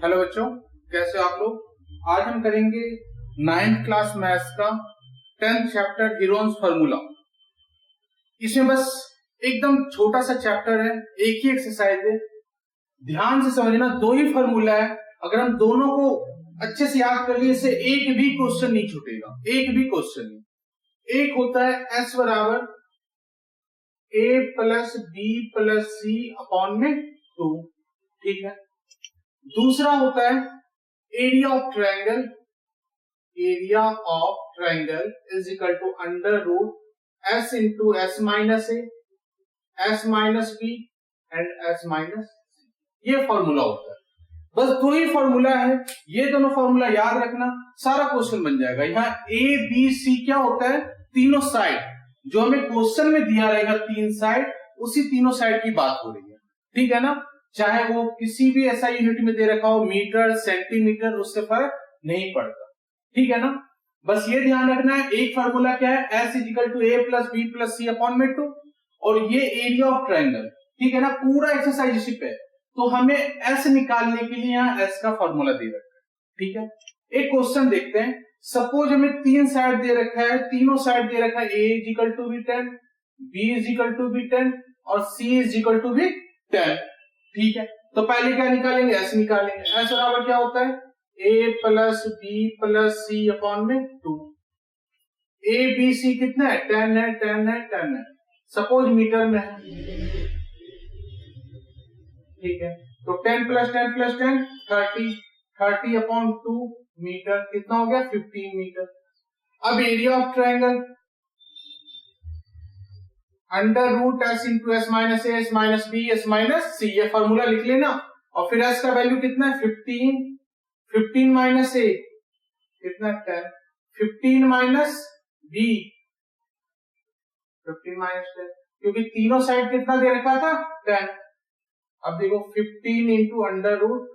Hello बच्चों, कैसे हो आप लोग। आज हम करेंगे 9th क्लास मैथ्स का 10th चैप्टर हीरोन्स फार्मूला। इसमें बस एकदम छोटा सा चैप्टर है, एक ही एक्सरसाइज है। ध्यान से समझना, दो ही फार्मूला है। अगर हम दोनों को अच्छे से याद कर लिए, इससे एक भी क्वेश्चन नहीं छूटेगा, एक भी क्वेश्चन नहीं। एक होता है S बराबर A plus B plus C upon में 2, ठीक है। दूसरा होता है area of triangle, area of triangle is equal to under root S into S minus a, S minus b and S minus c. ये फॉर्मूला होता है। बस दो ही फॉर्मूला है, ये दोनों फॉर्मूला याद रखना, सारा क्वेश्चन बन जाएगा। यहाँ A B C क्या होता है, तीनों साइड जो हमें क्वेश्चन में दिया रहेगा, तीन साइड, उसी तीनों साइड की बात हो रही है, ठीक है ना। चाहे वो किसी भी ऐसा यूनिट में दे रखा हो, मीटर सेंटीमीटर, उससे फर्क नहीं पड़ता, ठीक है ना। बस ये ध्यान रखना है, एक फार्मूला क्या है, S is equal to A plus B plus C upon में 2, और ये एरिया ऑफ ट्रायंगल, ठीक है ना। पूरा एक्सरसाइज इसी पे। तो हमें S निकालने के लिए यहाँ S का फॉर्मूला दे रखा है, ठीक है। एक क्वेश्चन देखते हैं। सपोज हमें तीन साइड दे रखा है, तीनों साइड दे रखा है, A is equal to be 10, B is equal to be 10 और C is equal to be 10, ठीक है। तो पहले क्या निकालेंगे, S निकालेंगे। S बराबर क्या होता है, A plus B plus C upon में 2। A B C कितना है, 10 है, 10 है, 10 है। सपोज मीटर में है, ठीक है। तो 10 प्लस 10 प्लस 10 30, 30 अपॉन 2 मीटर, कितना हो गया, 15 मीटर। अब area of triangle under root S into S minus a, S minus b, S minus c, ये फॉर्मूला लिख लेना। और फिर S का वैल्यू कितना है, 15, 15 माइनस ए कितना, 10, 15 माइनस बी 15 माइनस 10, क्योंकि तीनों साइड कितना दे रखा था, 10। अब देखो 15 इंटू अंडर रूट,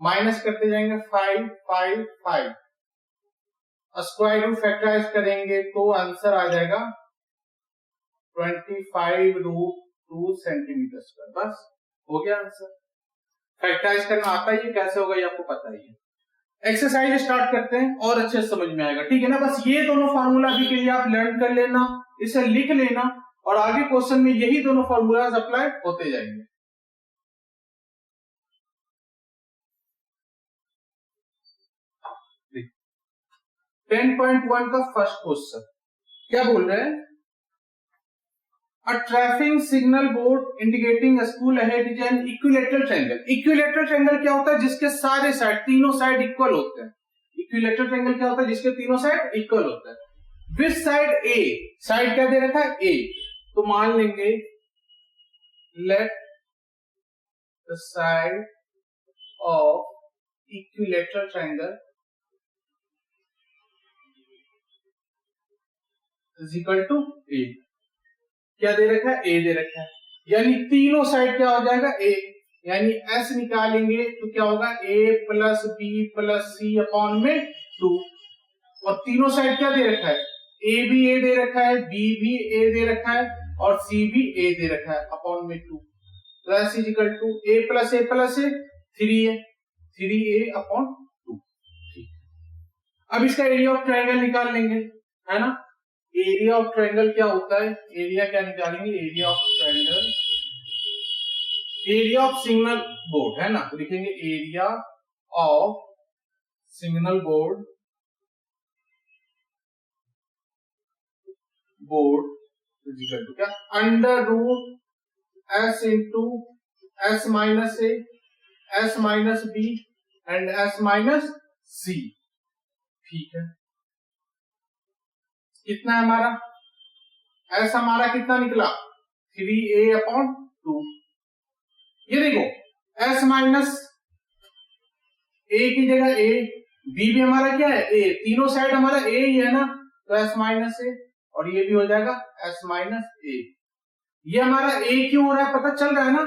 माइनस करते जाएंगे 5 5 5, स्क्वायर रूट फैक्टराइज करेंगे तो आंसर आ जाएगा 25 रूट 2 सेंटीमीटर स्क्वायर। बस हो गया आंसर। फैक्टराइज करना आता ही है, कैसे होगा ये आपको पता ही है। एक्सरसाइज स्टार्ट करते हैं और अच्छे से समझ में आएगा, ठीक है ना। बस ये दोनों फार्मूला भी के लिए आप लर्न कर लेना, इसे लिख लेना, और आगे क्वेश्चन में यही दोनों फार्मूलाज अप्लाई होते जाएंगे। देखिए 10.1 का फर्स्ट क्वेश्चन क्या बोल रहे हैं, A traffic signal board indicating a school ahead is an equilateral triangle. Equilateral triangle क्या होता है, जिसके सारे साइड, तीनों साइड इक्वल होते हैं। Equilateral triangle क्या होता है, जिसके तीनों साइड इक्वल होता है। Which side A, साइड क्या दे रखा है, A, तो मान लेंगे let the side of equilateral triangle is equal to A। क्या दे रखा है, A दे रखा है, यानी तीनों साइड क्या हो जाएगा, A, यानी S निकालेंगे तो क्या होगा, A plus B plus C upon में 2, और तीनों साइड क्या दे रखा है, A भी A दे रखा है, B भी A दे रखा है, और C भी A दे रखा है अपॉन में 2। तो S is equal to A plus A plus A 3 है, 3A अपॉन 2, ठीक। अब इसका एरिया ऑफ ट्रायंगल निकाल लेंगे, है ना। एरिया ऑफ ट्रायंगल क्या होता है, एरिया क्या निकालेंगे, area of triangle, area of signal board, है ना। तो लिखेंगे area of signal board, board equal to क्या, under root S into S minus a, S minus b and S minus c, ठीक है। कितना है हमारा, S हमारा कितना निकला, 3A अपॉन 2। ये देखो S माइनस A की जगह A, B भी हमारा क्या है, A, तीनों साइड हमारा A ही है ना, तो S माइनस A, और ये भी हो जाएगा S माइनस A। ये हमारा A क्यों हो रहा है, पता चल रहा है ना।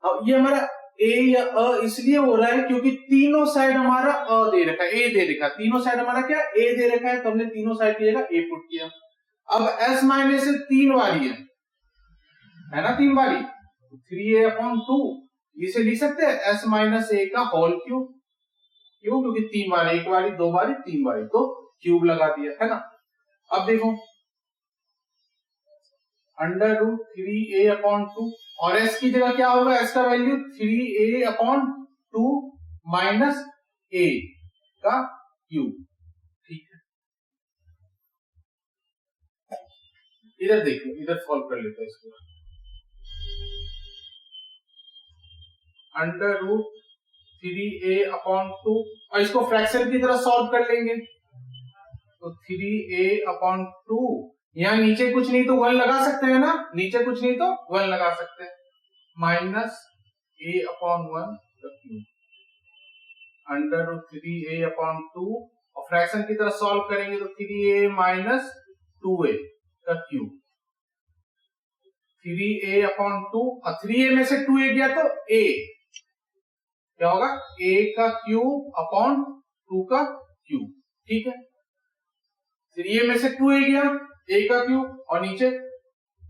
अब ये हमारा A या अ इसलिए हो रहा है क्योंकि तीनों साइड हमारा अ दे रखा है, A दे रखा है, तीनों साइड हमारा क्या, A दे रखा है, तो हमने तीनों साइड की जगह A पुट किया। अब S माइनस से 3 वाली है ना, 3 वाली, 3A अपॉन 2, इसे लिख सकते हैं S माइनस A का होल क्यूब, क्यों? क्योंकि 3 बार, 1 बारी 2 बारी 3 बारी, तो क्यूब लगा दिया है ना। अब देखो √3a/2 और s की जगह क्या होगा? s का वैल्यू 3a/2 माइनस a का क्यूब। ठीक है, इधर देखो, इधर सॉल्व कर लेते हैं इसको। √3a/2 और इसको फ्रैक्शन की तरह सॉल्व कर लेंगे, तो 3a/2, यहाँ नीचे कुछ नहीं तो 1 लगा सकते हैं ना, नीचे कुछ नहीं तो 1 लगा सकते हैं, माइनस a/1 √3a/2 और फ्रैक्शन की तरह सॉल्व करेंगे तो 3a माइनस 2a का क्यूब, 3a/2 और 3a में से 2a गया तो a क्या होगा? a का क्यूब अपॉन 2 का क्यूब। ठीक है, 3a में से 2a गया, a का क्यूब और नीचे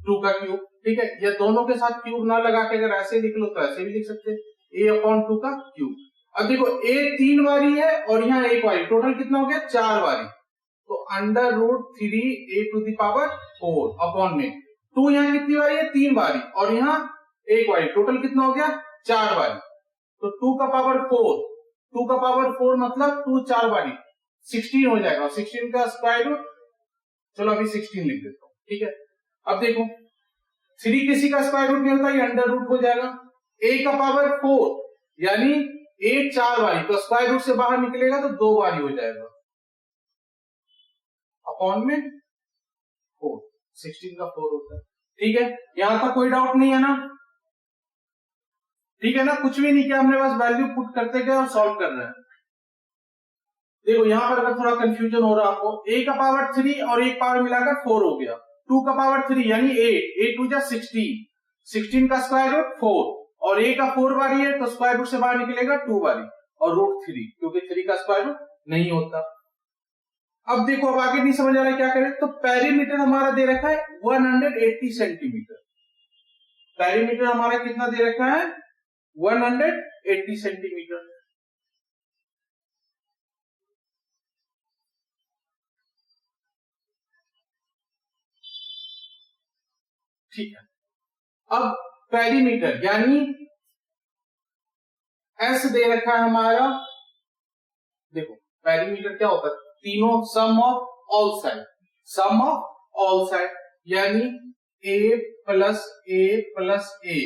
2 का क्यूब। ठीक है, ये दोनों के साथ क्यूब ना लगा के अगर ऐसे लिख लो तो ऐसे भी लिख सकते हैं, a/2 का क्यूब। अब देखो a 3 बारी है और यहाँ 1 बारी, टोटल कितना हो गया? 4 बारी, तो √3a⁴ अपॉन में 2 यहाँ कितनी बारी है? 3 बारी और यहाँ 1 बारी, टोटल कितना हो गया? 4 बारी, तो 2 का पावर 4, 2 का पावर 4 मतलब 2 4 बारी 16 हो जाएगा, 16 का स्क्वायर रूट, चलो अभी 16 लिख देता हूं। ठीक है, अब देखो 3 किसी का स्क्वायर रूट नहीं होता, ये अंडर रूट हो जाएगा, a का पावर 4 यानी a 4 बारी, तो स्क्वायर रूट से बाहर निकलेगा तो 2 बारी हो जाएगा, अपॉन में 4, 16 का 4 होता है। ठीक है, यहां तक कोई डाउट नहीं है ना? ठीक है ना, कुछ भी नहीं किया हमने, बस वैल्यू पुट करते गए और सॉल्व कर रहे हैं। देखो यहां पर अगर थोड़ा कंफ्यूजन हो रहा है आपको, a का पावर 3 और एक पावर मिलाकर 4 हो गया, 2 का पावर 3 यानी 8 2 जा 16, 16 का स्क्वायर रूट 4 और a का 4 बारी है तो स्क्वायर रूट से बाहर निकलेगा 2 बारी और √3, क्योंकि 3 का स्क्वायर रूट नहीं होता। अब देखो, अब आगे नहीं समझ आ रहा है क्या करें, तो पेरीमीटर हमारा दे रखा है 180 सेंटीमीटर, पेरीमीटर हमारा कितना दे रखा है? 180 सेंटीमीटर। ठीक है, अब पेरीमीटर यानी एस दे रखा है हमारा, देखो पेरीमीटर क्या होता है? तीनों sum of all side, sum of all side यानी a plus a plus a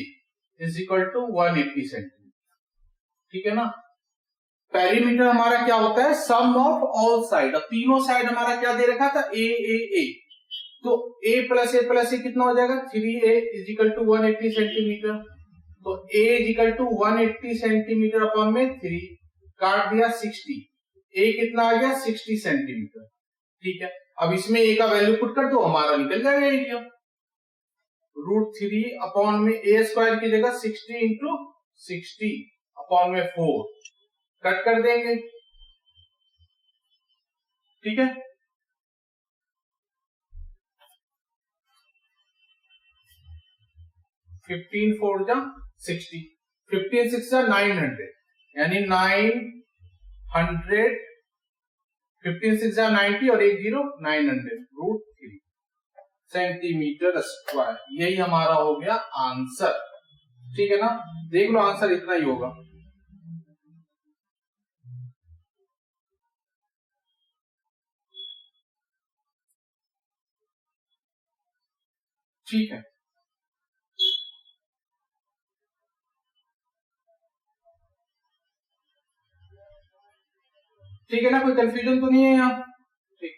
is equal to 180 centimetre. ठीक है ना, पेरीमीटर हमारा क्या होता है? सम ऑफ ऑल साइड, और तीनों साइड हमारा क्या दे रखा था? a, तो a प्लस a कितना हो जाएगा? 3a is equal to 180 centimetre, तो a is equal to 180 centimetre upon में 3, काट दिया 60, a कितना आ गया? 60 सेंटीमीटर। ठीक है, अब इसमें a का वैल्यू पुट कर दो, हमारा निकल जाएगा एरिया, √3 अपॉन में a स्क्वायर की जगह 60 इंटू 60 अपॉन में 4, कट कर देंगे। ठीक है, फिफ्टीन 4 जा 60, 15 6 जा 900 यानी 900, 15 6 जा 90 और 1 0 900 √3 सेंटीमीटर स्क्वायर, यही हमारा हो गया आंसर। ठीक है ना, देख लो आंसर इतना ही होगा। ठीक है, ठीक है ना, कोई कंफ्यूजन तो नहीं है यहाँ? ठीक,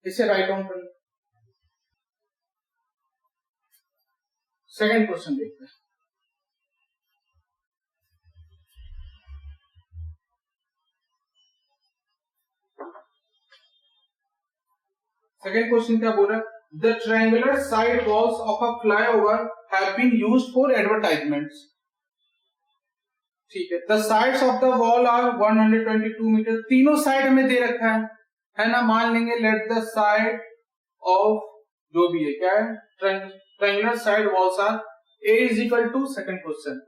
इसे राइट डाउन कर लो। सेकंड क्वेश्चन देखते हैं। सेकंड क्वेश्चन क्या बोल रहा है? The triangular side walls of a flyover have been used for advertisements. ठीक है, the sides of the wall are 122 metre, तीनों साइड में दे रखा है ना, मान लेंगे लेट द साइड ऑफ जो भी है क्या है triangle, triangular side walls are A is equal to, second question,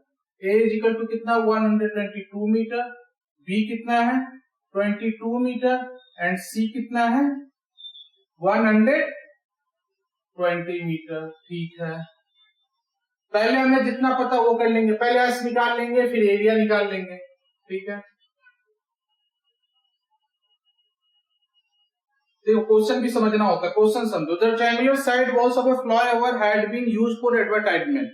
A is equal to कितना 122 मीटर, B कितना है 22 मीटर एंड C कितना है 120 मीटर। ठीक है, पहले हमें जितना पता वो कर लेंगे, पहले एस निकाल लेंगे फिर एरिया निकाल लेंगे। ठीक है, देखो क्वेश्चन भी समझना होता है, क्वेश्चन समझो। The triangular side walls of a flyover had been used for advertisement.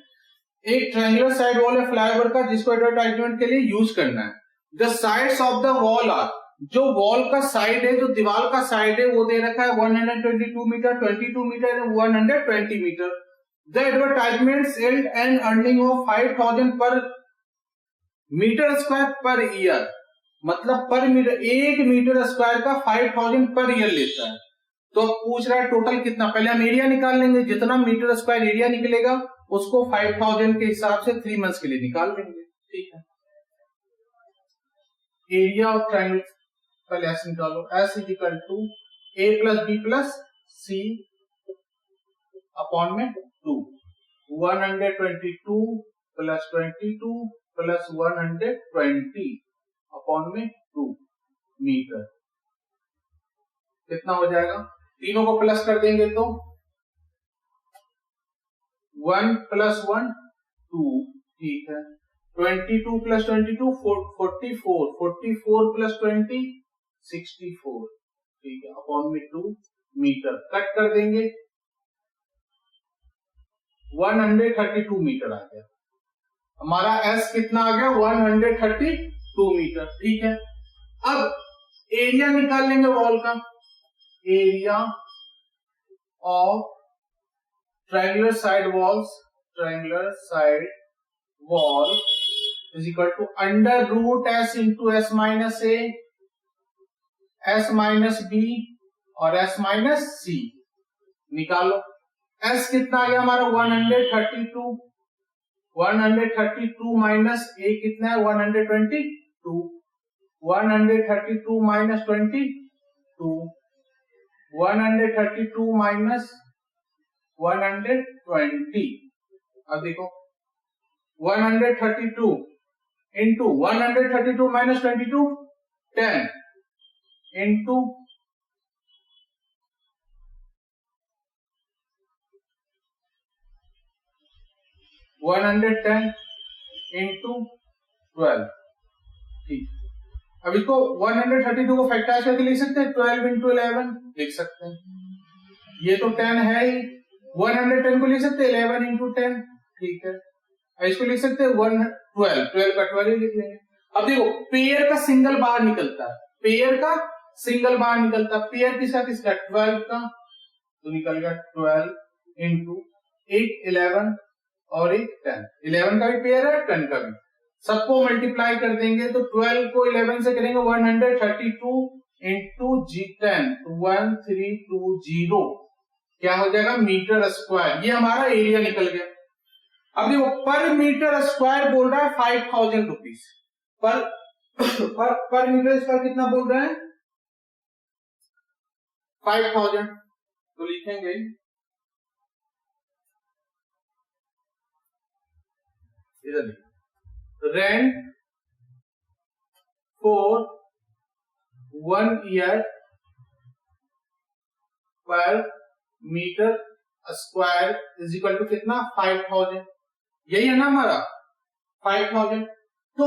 एक ट्रायंगुलर साइड वॉल है फ्लाईओवर का जिसको एडवर्टाइजमेंट के लिए यूज करना है। The sides of the wall are, जो वॉल का साइड है, जो दीवार का साइड है वो दे रखा है 122 metre, 22 metre and 120 metre. The advertisements yield an earning of 5000 per metre square per year, मतलब पर मीटर, 1 मीटर स्क्वायर का 5000 पर ईयर लेता है। तो अब पूछ रहा है टोटल कितना, पहले हम एरिया निकाल लेंगे, जितना मीटर स्क्वायर एरिया निकलेगा उसको 5000 के हिसाब से 3 मंथ्स के लिए निकाल लेंगे। ठीक है, एरिया ऑफ ट्रायंगल, पहले एस निकालो, S is equal to A plus B plus C upon में 2, 122 प्लस 22 प्लस 120 अपॉन में 2 मीटर, कितना हो जाएगा, तीनों को प्लस कर देंगे तो 1 प्लस 1 2, ठीक है, 22 प्लस 22 44, 44 प्लस 20 64, ठीक है, अपॉन में 2 मीटर, कट कर देंगे 132 मीटर आ गया हमारा, एस कितना आ गया 132 मीटर। ठीक है, अब एरिया निकाल लेंगे वॉल का, area of triangular side walls, triangular side wall is equal to under root S into S minus A, S minus B और एस माइनस सी, निकालो। एस कितना आ गया हमारा 132, 132 माइनस ए कितना है 122, 132 माइनस 22, 132 माइनस 120, अब देखो 132 इंटू 132 माइनस 22 10 इंटू 110 इंटू 12, ठीक। अब इसको 132 को फैक्टराइज करके लिख सकते हैं, 12 इंटू 11 लिख सकते हैं, ये तो 10 है ही, 110 को लिख सकते हैं 11 इंटू 10, ठीक है, इसको लिख सकते हैं 12 का 12 ही लिख लेंगे। अब देखो पेयर का सिंगल बार निकलता है, पेयर का सिंगल बार निकलता है, पेयर किसका किसका 12 का, तो निकल गया 12 इंटू एक 11 और एक 10, 11 का भी पेयर है 10 का भी, सबको मल्टीप्लाई कर देंगे तो 12 को 11 से करेंगे 132 इंटू G10 1320, क्या हो जाएगा मीटर स्क्वायर, ये हमारा एरिया निकल गया। अब देखो पर मीटर स्क्वायर बोल रहा है 5000 रुपीज पर मीटर स्क्वायर कितना बोल रहे हैं 5000, तो लिखेंगे इधर rent for 1 year per metre square is equal to कितना 5000, यही है ना हमारा 5000। तो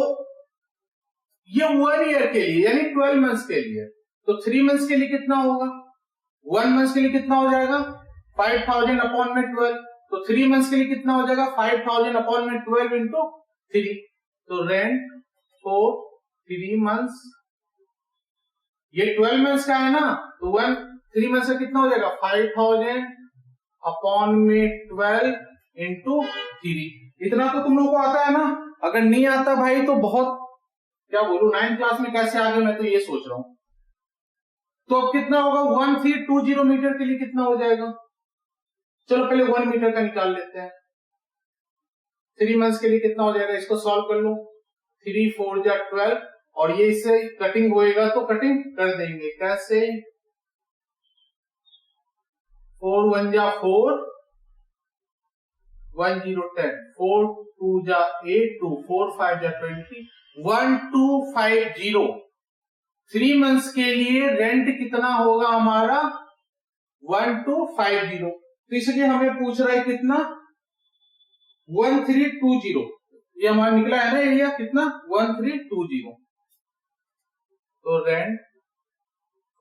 ये 1 ईयर के लिए यानी 12 मंथ्स के लिए, तो 3 मंथ्स के लिए कितना होगा, 1 मंथ के लिए कितना हो जाएगा 5000 अपॉन में 12, तो 3 मंथ्स के लिए कितना हो जाएगा 5000 अपॉन में 12 इंटू 3, तो रेंट फॉर 3 मंथ्स, ये 12 मंथ्स का है ना, तो 3 मंथ्स का कितना हो जाएगा 5000 अपॉन में 12 इंटू 3, इतना तो तुम लोगों को आता है ना, अगर नहीं आता भाई तो बहुत क्या बोलूं 9th क्लास में कैसे आ गए मैं तो ये सोच रहा हूं। तो अब कितना होगा 1320 मीटर के लिए कितना हो जाएगा, चलो पहले 1 मीटर का निकाल लेते हैं, 3 मंथ्स के लिए कितना हो जाएगा, इसको सॉल्व कर लो, 3 4 जा 12 और ये इससे कटिंग होएगा तो कटिंग कर देंगे, कैसे 4 1 जा 4 1 0 10, 4 2 जा 8, 2 4 5 जा 20, 1250। 3 months के लिए रेंट कितना होगा हमारा 1250। तो इसलिए हमें पूछ रहा है कितना 1320। ये हमारा निकला है ना एरिया कितना 1320। तो रेंट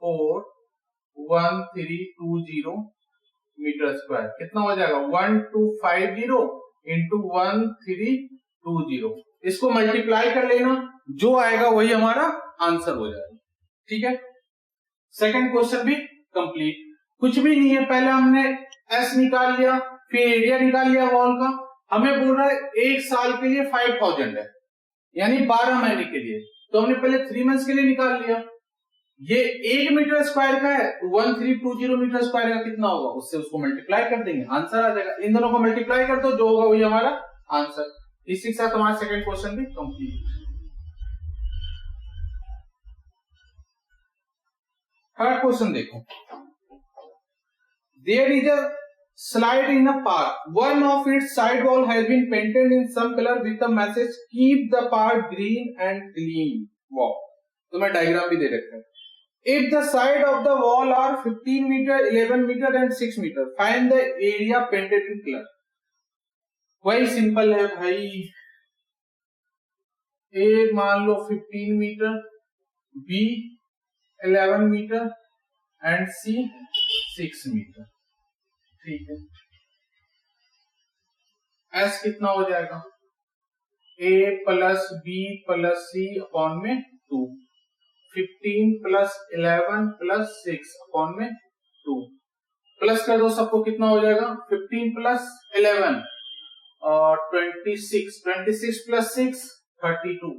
41320 मीटर स्क्वायर कितना हो जाएगा 1250 इंटू 1320। इसको मल्टीप्लाई कर लेना, जो आएगा वही हमारा आंसर हो जाएगा। ठीक है, सेकंड क्वेश्चन भी कंप्लीट। कुछ भी नहीं है, पहले हमने एस निकाल लिया, फिर एरिया निकाल लिया वॉल का। हमें बोल रहा है एक साल के लिए 5000 है, यानी 12 महीने के लिए। तो हमने पहले 3 मंथ्स के लिए निकाल लिया। ये 1 मीटर स्क्वायर का है, 1320 मीटर स्क्वायर का कितना होगा, उससे उसको मल्टीप्लाई कर देंगे, आंसर आ जाएगा। इन दोनों को मल्टीप्लाई कर दो, जो होगा वही हमारा आंसर। इसी के साथ हमारा सेकंड क्वेश्चन भी कंप्लीट। थर्ड क्वेश्चन देखो। There is a slide in a park. One of its side wall has been painted in some color with the message "Keep the park green and clean." Wow. तो मैं diagram भी दे रखा है। If the side of the wall are 15 meter, 11 meter and 6 meter, find the area painted in color. वही simple है भाई। A मान लो 15 metre, B 11 metre and C 6 metre. ठीक है, S कितना हो जाएगा A plus B plus C upon में 2, 15 प्लस 11 प्लस 6 अपॉन में 2। प्लस कर दो सबको, कितना हो जाएगा 15 प्लस 11 और 26, 26 प्लस 6 32,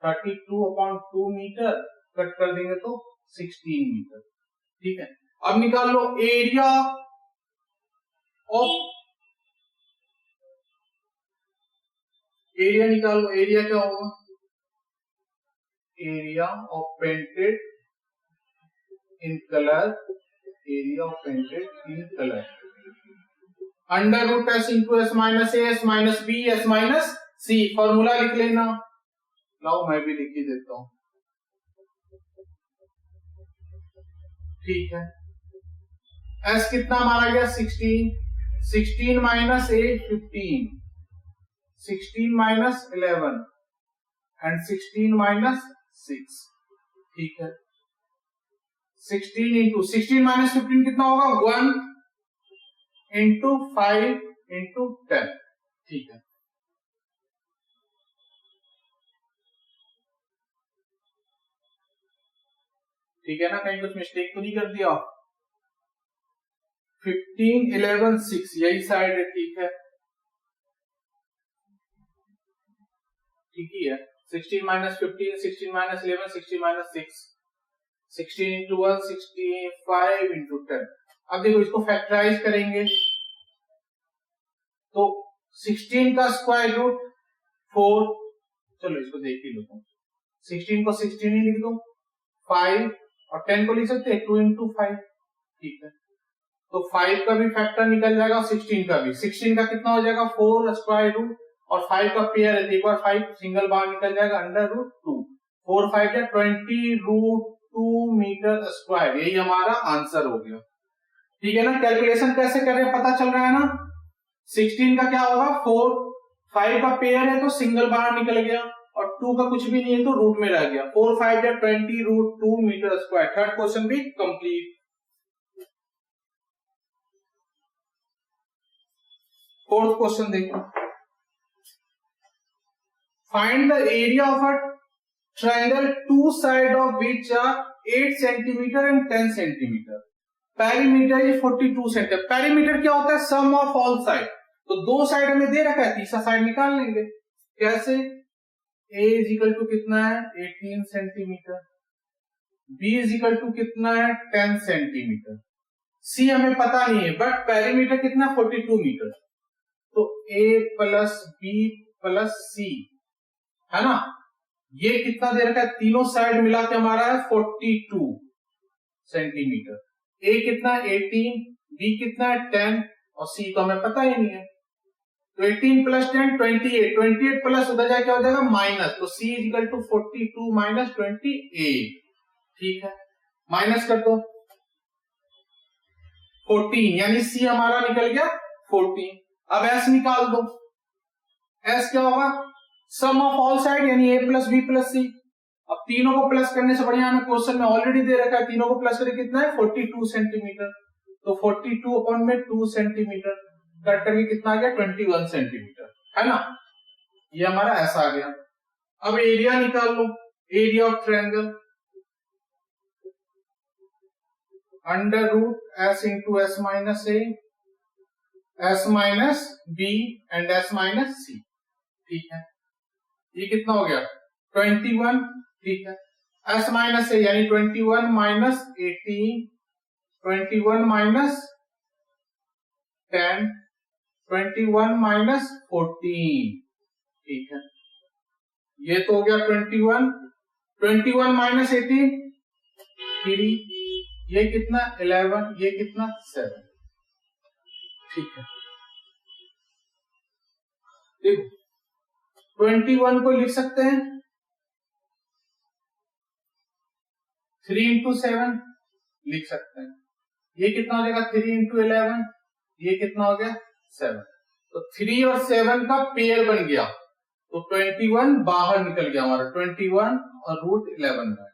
32 अपॉन 2 मीटर, कट कर देंगे तो 16 मीटर। ठीक है, अब निकाल लो एरिया ऑफ, एरिया निकाल लो। एरिया क्या होगा, area of painted in colour, area of painted in colour under root S into S minus A S minus B S minus C. Formula लिख लेना, लाओ मैं भी लिख ही देता हूं। ठीक है, एस कितना मारा गया 16, 16 माइनस 8 15, 16 माइनस 11 एंड 16 माइनस 6। ठीक है, 16 इंटू 16 माइनस 15 कितना होगा 1 इंटू 5 इंटू 10। ठीक है, ठीक है ना, कहीं कुछ मिस्टेक तो नहीं कर दिया। 15 11 6 यही साइड है। ठीक है, ठीक ही है। 16 minus 15, 16 minus 11, 16 minus 6, 16 into 1 65 into 10। अब देखो इसको फैक्टराइज करेंगे तो 16 का स्क्वायर रूट 4, चलो इसको देख ही लो, 16 को 16 ही लिख दो, 5 और 10 को लिख सकते हैं 2 इंटू 5। ठीक है, तो 5 का भी फैक्टर निकल जाएगा और 16 का भी। 16 का कितना हो जाएगा 4 स्क्वायर रूट और 5 का पेयर है, एक बार 5 सिंगल बार निकल जाएगा अंडर रूट 2, 4 5 या 20 रूट 2 मीटर स्क्वायर। यही हमारा आंसर हो गया। ठीक है ना, कैलकुलेशन कैसे कर रहे हैं पता चल रहा है ना। 16 का क्या होगा 4, 5 का पेयर है तो सिंगल बार निकल गया और 2 का कुछ भी नहीं है तो रूट में रह गया। 4 5 या 20 root 2 metre square. Third question भी कंप्लीट। फोर्थ क्वेश्चन देखो। Find the area of a triangle two side of which are 8 centimetre and 10 centimetre. Perimeter is 42 centimetre. Perimeter क्या होता है सम ऑफ ऑल साइड। तो दो साइड हमें दे रखा है, तीसरा साइड निकाल लेंगे। कैसे, a इज इक्वल टू कितना है 18 centimetre, b is equal to कितना है 10 सेंटीमीटर, c हमें पता नहीं है बट पेरीमीटर कितना 42 मीटर। तो a plus b plus c है ना, ये कितना दे रखा है, तीनों साइड मिला के हमारा है 42 सेंटीमीटर। a कितना 18, b कितना है 10 और c तो हमें पता ही नहीं है। तो 18 प्लस 10 28, 28 प्लस उधर जाके क्या हो जाएगा माइनस, तो C is equal to 42 minus 28। ठीक है, माइनस कर दो 14, यानी C हमारा निकल गया 14। अब S निकाल दो, S क्या होगा सम ऑफ ऑल साइड यानी A plus B plus C। अब तीनों को प्लस करने से बढ़िया हमें क्वेश्चन में ऑलरेडी दे रखा है, तीनों को प्लस करके कितना है 42 सेंटीमीटर, तो 42 अपॉन में 2 सेंटीमीटर कट करके कितना आ गया 21 सेंटीमीटर, है ना। ये हमारा ऐसा आ गया। अब एरिया निकाल लो, area of triangle under root S into S minus A, S minus b and s minus c. ठीक है, ये कितना हो गया 21। ठीक है, एस माइनस ए यानी 21 माइनस 18, 21 माइनस 10, 21 माइनस 14। ठीक है, ये तो हो गया 21, 21 माइनस 18 3, ये कितना 11, ये कितना 7। ठीक है, देखो 21 को लिख सकते हैं 3 इंटू 7 लिख सकते हैं, ये कितना हो जाएगा 3 इंटू 11, ये कितना हो गया 7। तो 3 और 7 का पेयर बन गया, तो 21 बाहर निकल गया हमारा, 21 और रूट 11 का,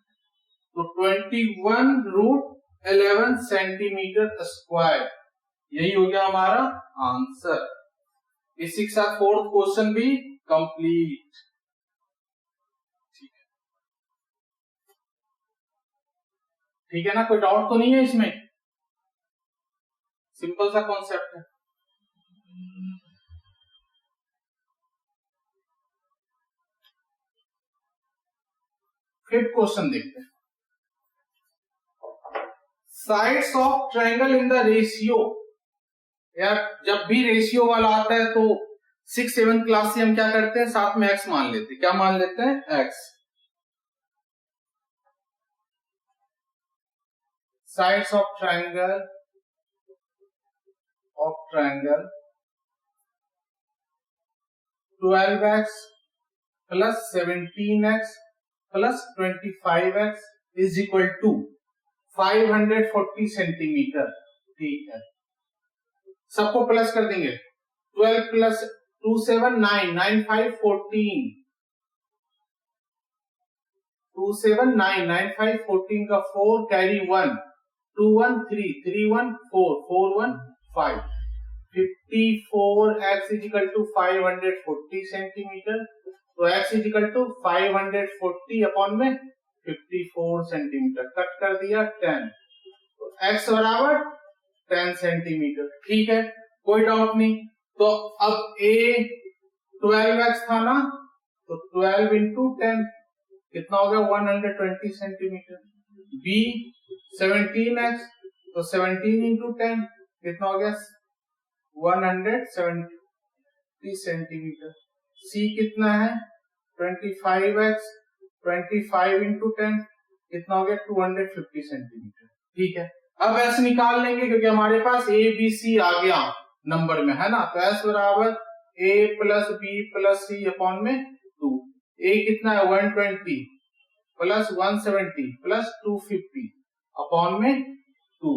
तो 21 रूट 11 सेंटीमीटर स्क्वायर, यही हो गया हमारा आंसर। इसी के साथ फोर्थ क्वेश्चन भी कंप्लीट। ठीक है ना, कोई डाउट तो नहीं है इसमें, सिंपल सा कॉन्सेप्ट है। फिफ्थ क्वेश्चन देखते हैं, sides of triangle in the ratio. यार जब भी रेशियो वाला आता है तो 6-7 क्लास से हम क्या करते हैं साथ में x मान लेते हैं, क्या मान लेते हैं x। Sides of triangle 12x plus 17x plus 25x is equal to 540 centimetre. ठीक है, सबको प्लस कर देंगे, 12 प्लस 2 7 9, 9 5 14, 2 7 9, 9 5 14 का 4 carry 1, 2 1 3, 3 1 4, 4 1 5, 54x is equal to 540 centimetre. तो x is equal to 540 upon में 54 सेंटीमीटर, कट कर दिया 10, तो x बराबर 10 सेंटीमीटर। ठीक है, कोई डाउट नहीं। तो अब a 12x था ना, तो 12 इंटू 10 कितना हो गया 120 सेंटीमीटर, b 17x तो 17 इंटू 10 कितना हो गया 170 सेंटीमीटर, c कितना है 25x, 25 इंटू 10 कितना हो गया 250 सेंटीमीटर। ठीक है, अब s निकाल लेंगे क्योंकि हमारे पास a b c आ गया नंबर में, है ना। तो s बराबर a plus b plus c upon में 2, a कितना है 120 प्लस 170 प्लस 250 अपॉन में 2,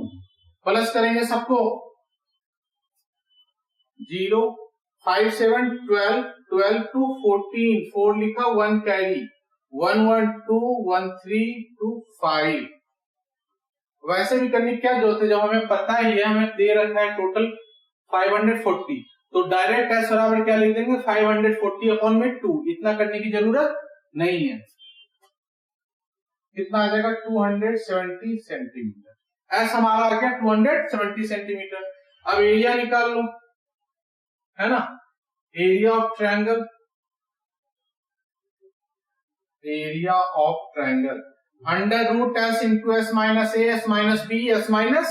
प्लस करेंगे सबको 0 5 7 12, 12 टू 14, 4 लिखा 1 कैरी 1 1 2 1 3 2 5। वैसे भी करने की क्या जरूरत है जब हमें पता ही है, हमें दे रखा है टोटल 540, तो डायरेक्ट s बराबर क्या लिख देंगे 540 अपॉन में 2, इतना करने की जरूरत नहीं है। कितना आ जाएगा 270 सेंटीमीटर, s हमारा आ गया 270 सेंटीमीटर। अब एरिया निकाल लो, है ना, area of triangle, area of triangle under root S into S minus A, S minus B, S minus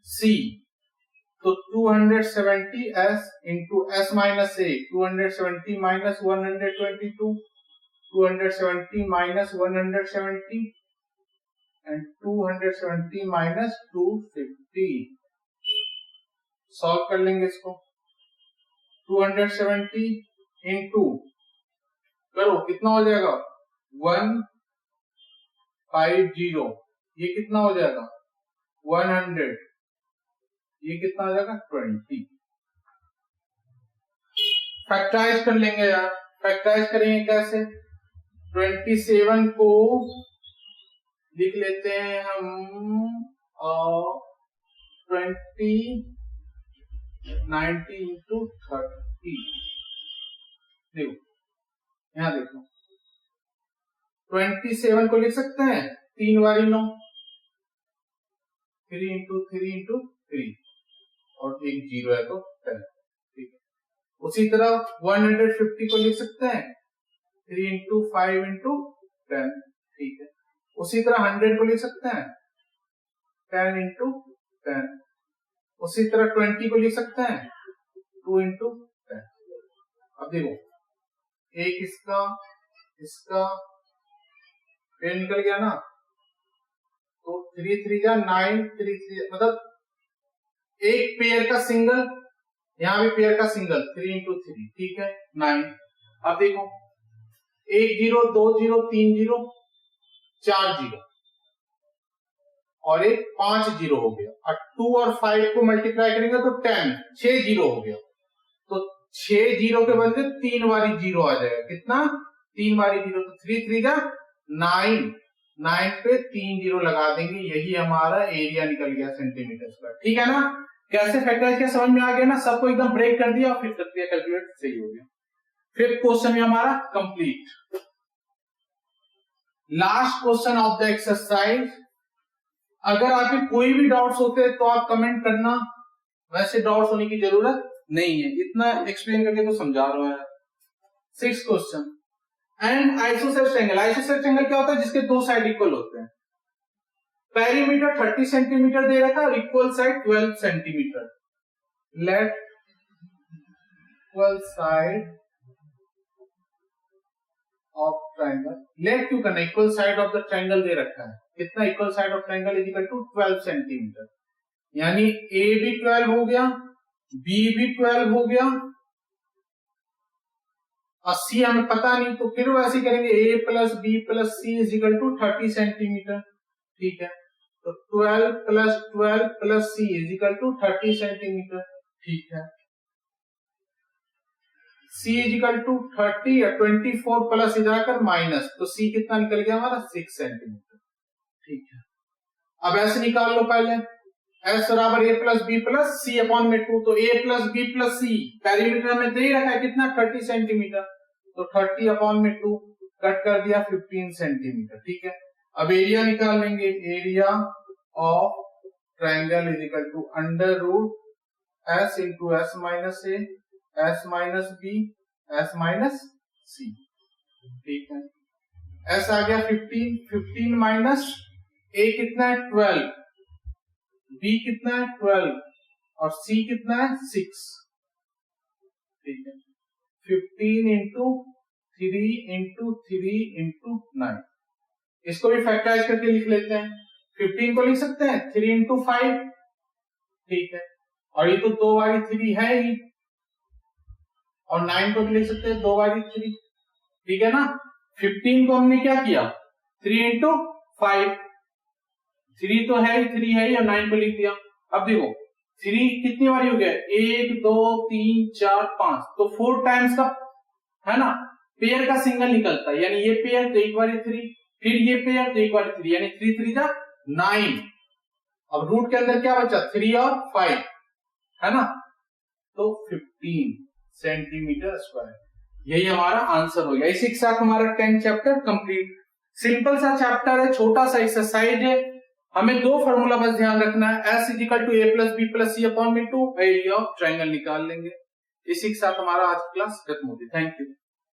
c, तो 270 s into S minus a, 270 minus 122, 270 minus 170 and 270 minus 250। Solve कर लेंगे इसको, 270 into करो कितना हो जाएगा 150, ये कितना हो जाएगा 100, ये कितना हो जाएगा 20। फैक्टराइज कर लेंगे यार, फैक्टराइज करेंगे कैसे, 27 को लिख लेते हैं हम 90 इंटू 30। देखो यहां देखो 27 को लिख सकते हैं 3 बारी 9, 3 इंटू 3 इंटू 3 और एक जीरो है तो 10, ठीक है। उसी तरह 150 को लिख सकते हैं 3 इंटू 5 इंटू 10, ठीक है। उसी तरह 100 को लिख सकते हैं 10 इंटू 10, उसी तरह 20 को लिख सकते हैं 2 इंटू 10। अब देखो एक इसका पेड़ निकल गया ना, तो 3 3 जा 9, 3 3 मतलब एक पेयर का सिंगल, यहां भी पेयर का सिंगल 3 इंटू 3, ठीक है 9। अब देखो 1 0 2 0 3 0 4 0 और एक 5 0 हो गया, और 2 और 5 को मल्टीप्लाई करेंगे तो 10, 6 0 हो गया। तो 6 0 के बदले 3 बारी 0 आ जाएगा, कितना 3 बारी 0, तो 3 3 जा 9, 9 पे 3 0 लगा देंगे, यही हमारा एरिया निकल गया सेंटीमीटर स्क्वायर, ठीक है ना। कैसे फैक्टराइज किया समझ में आ गया ना, सबको एकदम ब्रेक कर दिया और फिर कर दिया कैलकुलेट, सही हो गया। फिर क्वेश्चन में हमारा complete. Last question of the exercise. अगर आपके कोई भी डाउट्स होते हैं तो आप कमेंट करना, वैसे डाउट्स होने की जरूरत नहीं है, इतना एक्सप्लेन करके तो समझा रहा है। 6th question, and isosceles triangle. Isosceles triangle क्या होता है, जिसके दो साइड इक्वल होते हैं। पेरीमीटर 30 सेंटीमीटर दे रखा है, equal side 12 centimetre. Let equal side of triangle, let क्यों करना, equal side of the triangle दे रखा है, कितना equal side of triangle is equal to 12 centimetre, यानी ए भी 12 हो गया, बी भी 12 हो गया, और सी हमें पता नहीं, तो फिर वैसे करेंगे a plus B plus C is equal to 30 centimetre, ठीक है। तो 12 plus C is equal to 30 centimetre, ठीक है। C इज इक्वल टू 30 या 24 प्लस इधर माइनस, तो C कितना निकल गया हमारा 6 सेंटीमीटर, ठीक है। अब ऐसे निकाल लो पहले, S बराबर a plus B plus C upon में 2, तो a plus B plus C perimeter में दे रखा है कितना 30 सेंटीमीटर, तो 30 अपॉन में 2 कट कर दिया 15 सेंटीमीटर, ठीक है। अब एरिया निकाल लेंगे, area of triangle is equal to under root S into S minus a, S minus b, S minus c, ठीक है। S आ गया 15 माइनस ए कितना है 12, बी कितना है 12 और सी कितना है 6, ठीक है। 15 इंटू 3 इंटू 3 इंटू 9, इसको भी फैक्टराइज करके लिख लेते हैं। 15 को लिख सकते हैं 3 इंटू 5, ठीक है, और ये तो 2 बारी 3 है ही, और 9 को भी लिख सकते हैं 2 बारी 3, ठीक है ना। 15 को हमने क्या किया 3 इंटू 5, 3 तो है ही, 3 है ही, और 9 को लिख दिया। अब देखो 3 कितनी बारी हो गया 1 2 3 4 5, तो 4 टाइम्स का है ना, पेयर का सिंगल निकलता है, यानी ये पेयर तो एक बारी 3, फिर ये पेयर तो एक बारी 3, यानी 3 3 जा 9। अब रूट के अंदर क्या बचा 3 और 5, है ना, तो 15 सेंटीमीटर स्क्वायर, यही हमारा आंसर हो गया। इसी के साथ हमारा 10th चैप्टर कंप्लीट। सिंपल सा चैप्टर है, छोटा सा एक्सरसाइज है, हमें दो फॉर्मूला बस ध्यान रखना है, S is equal to A plus B plus C upon में 2, एरिया ऑफ ट्रायंगल निकाल लेंगे। इसी के साथ हमारा आज क्लास खत्म होगी। Thank you.